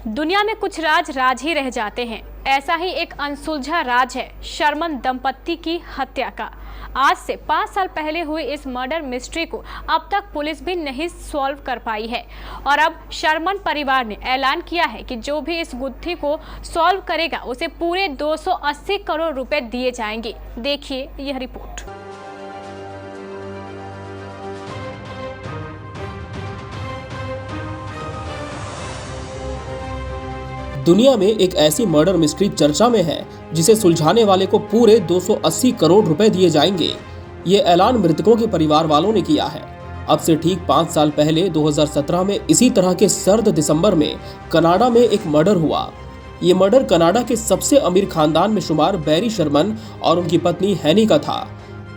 दुनिया में कुछ राज राज ही रह जाते हैं। ऐसा ही एक अनसुलझा राज है शर्मन दंपत्ति की हत्या का। आज से 5 साल पहले हुई इस मर्डर मिस्ट्री को अब तक पुलिस भी नहीं सॉल्व कर पाई है और अब शर्मन परिवार ने ऐलान किया है कि जो भी इस गुत्थी को सॉल्व करेगा उसे पूरे 280 करोड़ रुपए दिए जाएंगे। देखिए यह रिपोर्ट। दुनिया में एक ऐसी मर्डर मिस्ट्री चर्चा में है जिसे सुलझाने वाले को पूरे 280 करोड़ रुपए दिए जाएंगे। ये ऐलान मृतकों के परिवार वालों ने किया है। अब से ठीक 5 साल पहले 2017 में इसी तरह के सर्द दिसंबर में कनाडा में एक मर्डर हुआ। ये मर्डर कनाडा के सबसे अमीर खानदान में शुमार बैरी शर्मन और उनकी पत्नी हैनी का था।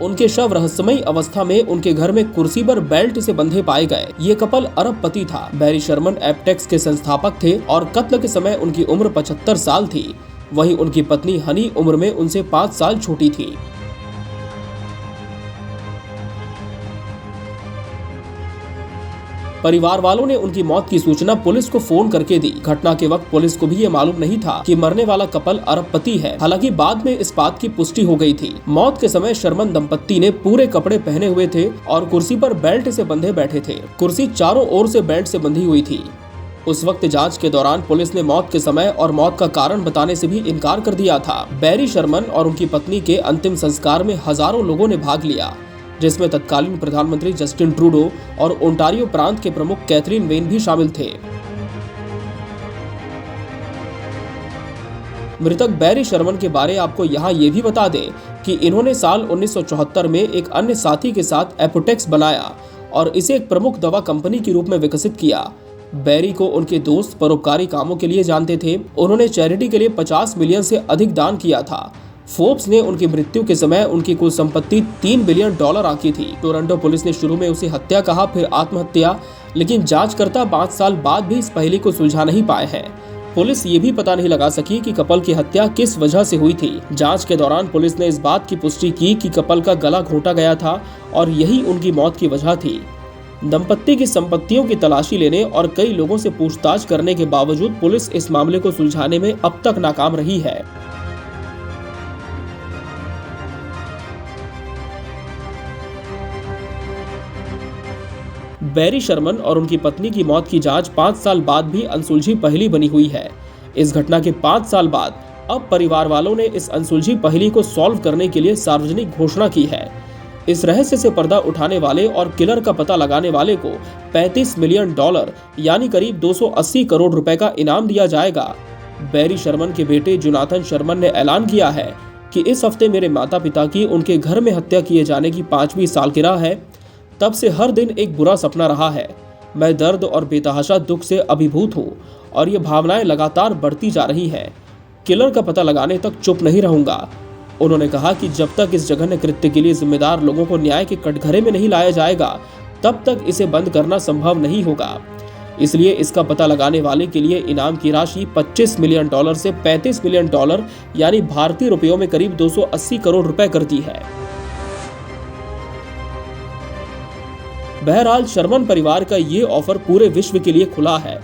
उनके शव रहस्यमयी अवस्था में उनके घर में कुर्सी पर बेल्ट से बंधे पाए गए। ये कपल अरबपति था। बैरी शर्मन एपटेक्स के संस्थापक थे और कत्ल के समय उनकी उम्र 75 साल थी। वहीं उनकी पत्नी हनी उम्र में उनसे 5 साल छोटी थी। परिवार वालों ने उनकी मौत की सूचना पुलिस को फोन करके दी। घटना के वक्त पुलिस को भी ये मालूम नहीं था कि मरने वाला कपल अरबपति है। हालांकि बाद में इस बात की पुष्टि हो गई थी। मौत के समय शर्मन दंपत्ति ने पूरे कपड़े पहने हुए थे और कुर्सी पर बेल्ट से बंधे बैठे थे। कुर्सी चारों ओर से बेल्ट से बंधी हुई थी। उस वक्त जांच के दौरान पुलिस ने मौत के समय और मौत का कारण बताने से भी इनकार कर दिया था। बैरी शर्मन और उनकी पत्नी के अंतिम संस्कार में हजारों लोगों ने भाग लिया, जिसमें तत्कालीन प्रधानमंत्री जस्टिन ट्रूडो और ओंटारियो प्रांत के प्रमुख कैथरीन वेन भी शामिल थे। मृतक बैरी शर्मन के बारे आपको यहाँ ये भी बता दें कि इन्होंने साल 1974 में एक अन्य साथी के साथ एपोटेक्स बनाया और इसे एक प्रमुख दवा कंपनी के रूप में विकसित किया। बैरी को उनके दोस्त परोपकारी कामों के लिए जानते थे। उन्होंने चैरिटी के लिए 50 मिलियन से अधिक दान किया था। फोर्ब्स ने उनकी मृत्यु के समय उनकी कुल संपत्ति $3 बिलियन आंकी थी। टोरंटो पुलिस ने शुरू में उसे हत्या कहा, फिर आत्महत्या, लेकिन जांचकर्ता 5 साल बाद भी इस पहेली को सुलझा नहीं पाए हैं। पुलिस ये भी पता नहीं लगा सकी कि कपल की हत्या किस वजह से हुई थी। जांच के दौरान पुलिस ने इस बात की पुष्टि की कि कपल का गला घोंटा गया था और यही उनकी मौत की वजह थी। दंपत्ति की संपत्तियों की तलाशी लेने और कई लोगों से पूछताछ करने के बावजूद पुलिस इस मामले को सुलझाने में अब तक नाकाम रही है। बैरी शर्मन और उनकी पत्नी की मौत की जांच 5 साल बाद भी अनसुलझी पहेली बनी हुई है। इस घटना के 5 साल बाद अब परिवार वालों ने इस अनसुलझी पहेली को सॉल्व करने के लिए सार्वजनिक घोषणा की है। इस रहस्य से पर्दा उठाने वाले और किलर का पता लगाने वाले को $35 मिलियन यानी करीब 280 करोड़ रुपए का इनाम दिया जाएगा। बैरी शर्मन के बेटे जोनाथन शर्मन ने ऐलान किया है कि इस हफ्ते मेरे माता पिता की उनके घर में हत्या किए जाने की 5वीं सालगिरह है। तब से हर दिन एक बुरा सपना रहा है। मैं दर्द और बेतहाशा दुख से अभिभूत हूँ और ये भावनाएं लगातार बढ़ती जा रही हैं। किलर का पता लगाने तक चुप नहीं रहूंगा। उन्होंने कहा कि जब तक इस जघन्य कृत्य के लिए जिम्मेदार लोगों को न्याय के कटघरे में नहीं लाया जाएगा तब तक इसे बंद करना संभव नहीं होगा। इसलिए इसका पता लगाने वाले के लिए इनाम की राशि $25 मिलियन से $35 मिलियन यानी भारतीय रुपयों में करीब 280 करोड़ रुपए करती है। बहरहाल शर्मन परिवार का ये ऑफर पूरे विश्व के लिए खुला है।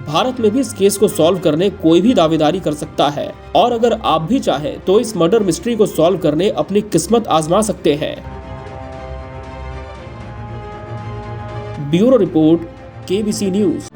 भारत में भी इस केस को सॉल्व करने कोई भी दावेदारी कर सकता है और अगर आप भी चाहें तो इस मर्डर मिस्ट्री को सॉल्व करने अपनी किस्मत आजमा सकते हैं। Bureau report, KBC news.